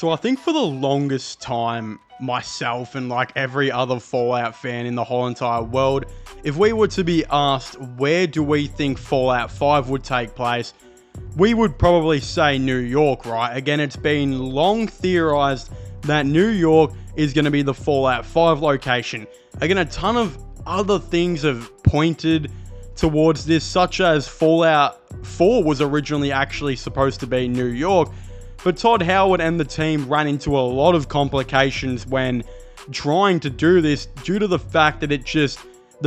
So I think for the longest time, myself and like every other Fallout fan in the whole entire world, if we were to be asked where do we think Fallout 5 would take place, we would probably say New York, right? Again, it's been long theorized that New York is going to be the Fallout 5 location. Again, a ton of other things have pointed towards this, such as Fallout 4 was originally actually supposed to be New York, but Todd Howard and the team ran into a lot of complications when trying to do this due to the fact that the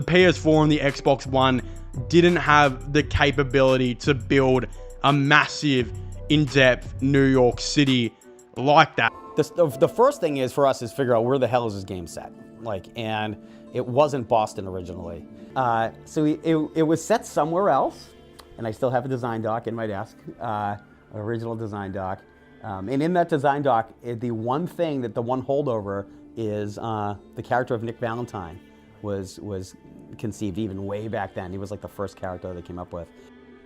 PS4 and the Xbox One didn't have the capability to build a massive, in-depth New York City like that. The first thing is for us is figure out where the hell is this game set. And it wasn't Boston originally. So it was set somewhere else, and I still have a design doc in my desk, original design doc. And in that design doc, the one holdover is the character of Nick Valentine was conceived even way back then. He was like the first character they came up with.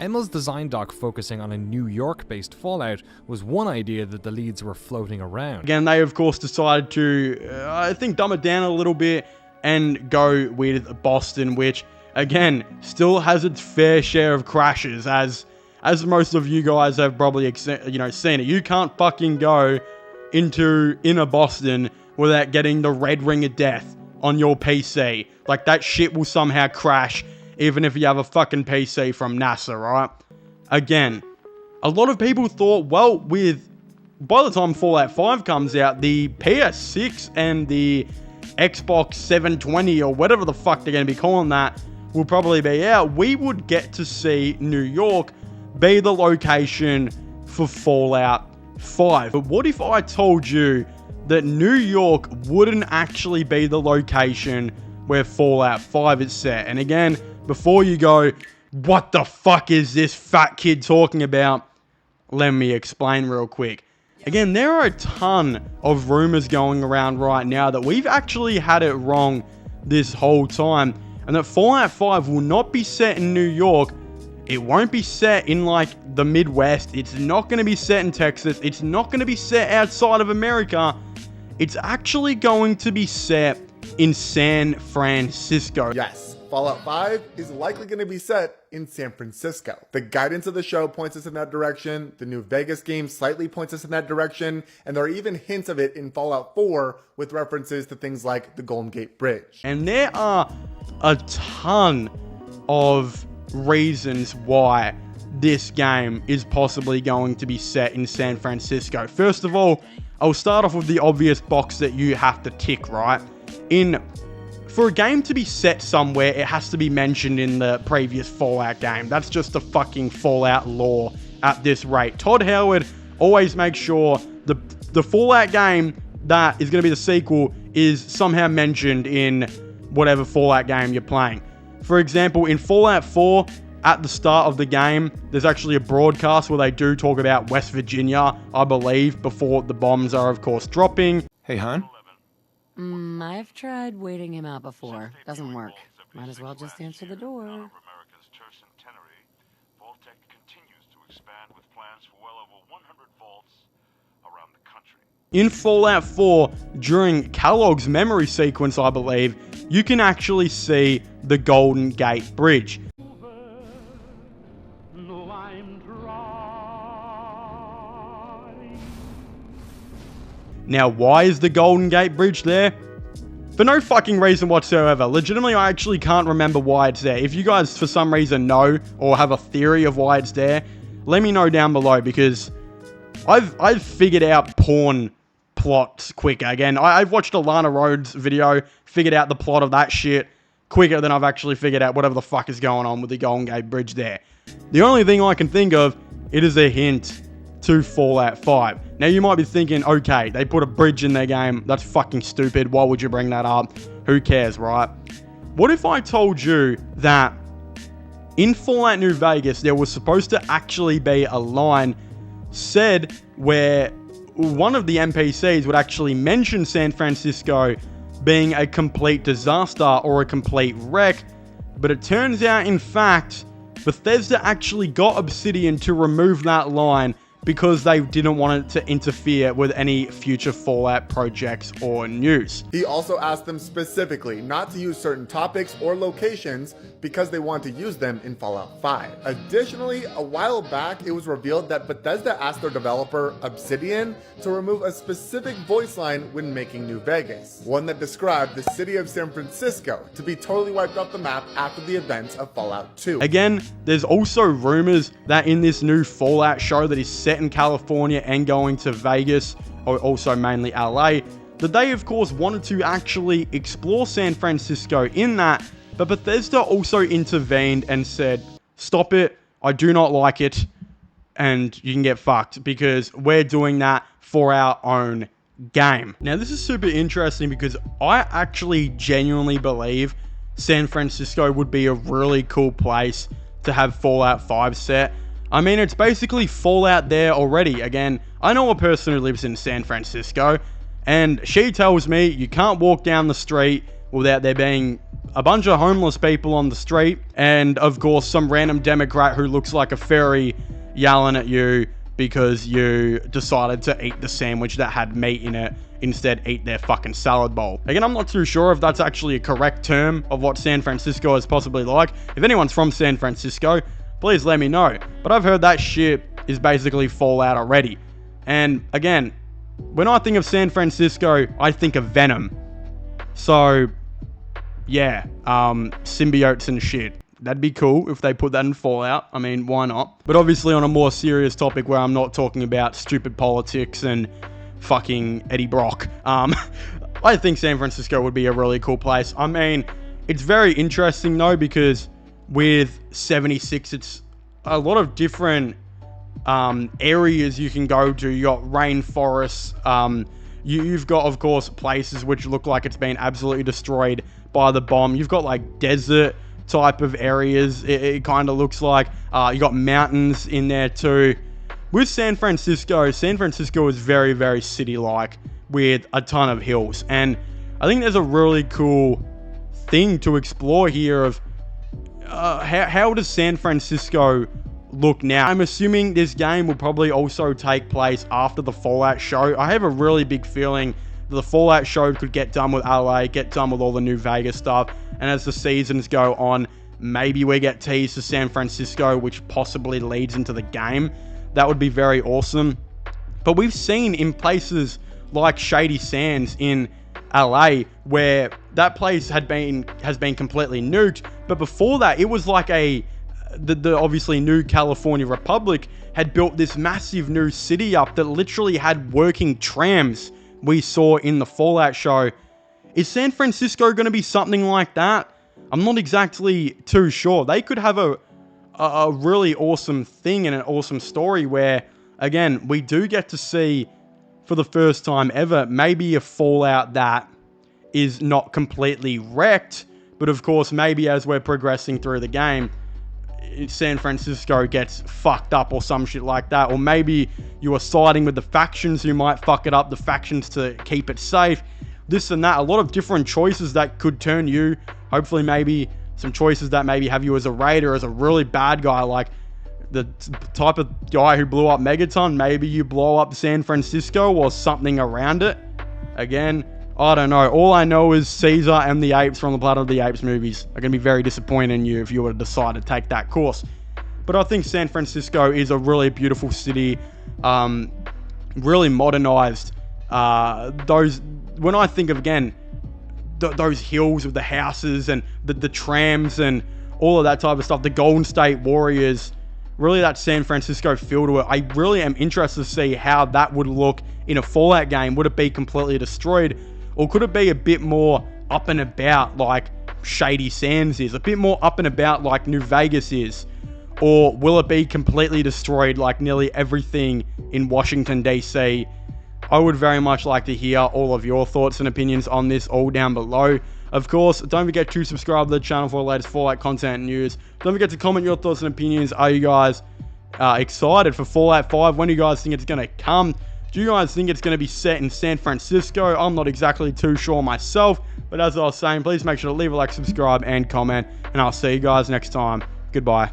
Emma's design doc focusing on a New York-based Fallout was one idea that the leads were floating around. Again, they of course decided to, I think, dumb it down a little bit and go with Boston, which, again, still has its fair share of crashes, as most of you guys have probably seen it. You can't fucking go into inner Boston without getting the red ring of death on your PC. Like, that shit will somehow crash, even if you have a fucking PC from NASA, right? Again, a lot of people thought, well, by the time Fallout 5 comes out, the PS6 and the Xbox 720 or whatever the fuck they're going to be calling that will probably be out. We would get to see New York be the location for Fallout 5. But what if I told you that New York wouldn't actually be the location where Fallout 5 is set? And again, before you go, what the fuck is this fat kid talking about? Let me explain real quick. Again, there are a ton of rumors going around right now that we've actually had it wrong this whole time, and that Fallout 5 will not be set in New York. It won't be set in like the Midwest. It's not going to be set in Texas. It's not going to be set outside of America. It's actually going to be set in San Francisco. Yes, Fallout 5 is likely going to be set in San Francisco. The guidance of the show points us in that direction. The new Vegas game slightly points us in that direction. And there are even hints of it in Fallout 4 with references to things like the Golden Gate Bridge. And there are a ton of reasons why this game is possibly going to be set in San Francisco. First of all, I'll start off with the obvious box that you have to tick, right? For a game to be set somewhere, it has to be mentioned in the previous Fallout game. That's just the fucking Fallout lore at this rate. Todd Howard always makes sure the Fallout game that is going to be the sequel is somehow mentioned in whatever Fallout game you're playing. For example, in Fallout 4, at the start of the game, there's actually a broadcast where they do talk about West Virginia, I believe, before the bombs are, of course, dropping. Hey, hon? I've tried waiting him out before. Doesn't work. Might as well just answer the door. America's church centenary, Vault-Tec continues to expand with plans for well over 100 vaults around the country. In Fallout 4, during Kellogg's memory sequence, I believe, you can actually see the Golden Gate Bridge. Now, why is the Golden Gate Bridge there? For no fucking reason whatsoever. Legitimately, I actually can't remember why it's there. If you guys, for some reason, know or have a theory of why it's there, let me know down below, because I've figured out porn plots quicker. Again, I've watched a Lana Rhodes video, figured out the plot of that shit quicker than I've actually figured out whatever the fuck is going on with the Golden Gate Bridge there. The only thing I can think of, it is a hint to Fallout 5. Now, you might be thinking, okay, they put a bridge in their game. That's fucking stupid. Why would you bring that up? Who cares, right? What if I told you that in Fallout New Vegas, there was supposed to actually be a line said where one of the NPCs would actually mention San Francisco being a complete disaster or a complete wreck, but it turns out, in fact, Bethesda actually got Obsidian to remove that line because they didn't want it to interfere with any future Fallout projects or news. He also asked them specifically not to use certain topics or locations because they want to use them in Fallout 5. Additionally, a while back, it was revealed that Bethesda asked their developer, Obsidian, to remove a specific voice line when making New Vegas, one that described the city of San Francisco to be totally wiped off the map after the events of Fallout 2. Again, there's also rumors that in this new Fallout show that is set in California and going to Vegas, or also mainly LA, that they of course wanted to actually explore San Francisco in that, but Bethesda also intervened and said, stop it, I do not like it, and you can get fucked because we're doing that for our own game. Now this is super interesting because I actually genuinely believe San Francisco would be a really cool place to have Fallout 5 set. I mean, it's basically Fallout there already. Again, I know a person who lives in San Francisco, and she tells me you can't walk down the street without there being a bunch of homeless people on the street, and of course some random Democrat who looks like a fairy yelling at you because you decided to eat the sandwich that had meat in it, instead eat their fucking salad bowl. Again, I'm not too sure if that's actually a correct term of what San Francisco is possibly like. If anyone's from San Francisco, please let me know. But I've heard that shit is basically Fallout already. And again, when I think of San Francisco, I think of Venom. So, yeah, symbiotes and shit. That'd be cool if they put that in Fallout. I mean, why not? But obviously on a more serious topic where I'm not talking about stupid politics and fucking Eddie Brock. I think San Francisco would be a really cool place. I mean, it's very interesting though because with 76, it's a lot of different areas you can go to. You got rainforests. You've got, of course, places which look like it's been absolutely destroyed by the bomb. You've got like desert type of areas. It kind of looks like you got mountains in there too. With San Francisco is very, very city-like with a ton of hills. And I think there's a really cool thing to explore here of how does San Francisco look now? I'm assuming this game will probably also take place after the Fallout show. I have a really big feeling that the Fallout show could get done with LA, get done with all the New Vegas stuff, and as the seasons go on, maybe we get teased to San Francisco, which possibly leads into the game. That would be very awesome. But we've seen in places like Shady Sands in LA where that place has been completely nuked, but before that it was like the obviously new California Republic had built this massive new city up that literally had working trams we saw in the Fallout show. Is San Francisco going to be something like that? I'm not exactly too sure. They could have a really awesome thing and an awesome story where, again, we do get to see for the first time ever maybe a Fallout that is not completely wrecked, but of course maybe as we're progressing through the game, San Francisco gets fucked up or some shit like that, or maybe you are siding with the factions who might fuck it up, the factions to keep it safe, this and that. A lot of different choices that could turn you, hopefully maybe some choices that maybe have you as a raider, as a really bad guy, like the type of guy who blew up Megaton. Maybe you blow up San Francisco or something around it. Again, I don't know. All I know is Caesar and the apes from the Planet of the Apes movies are going to be very disappointed in you if you were to decide to take that course. But I think San Francisco is a really beautiful city, really modernized. When I think of, again, those hills with the houses and the trams and all of that type of stuff, the Golden State Warriors, really that San Francisco feel to it. I really am interested to see how that would look in a Fallout game. Would it be completely destroyed? Or could it be a bit more up and about like Shady Sands is? A bit more up and about like New Vegas is? Or will it be completely destroyed like nearly everything in Washington, D.C.? I would very much like to hear all of your thoughts and opinions on this all down below. Of course, don't forget to subscribe to the channel for the latest Fallout content and news. Don't forget to comment your thoughts and opinions. Are you guys excited for Fallout 5? When do you guys think it's going to come? Do you guys think it's going to be set in San Francisco? I'm not exactly too sure myself. But as I was saying, please make sure to leave a like, subscribe, and comment. And I'll see you guys next time. Goodbye.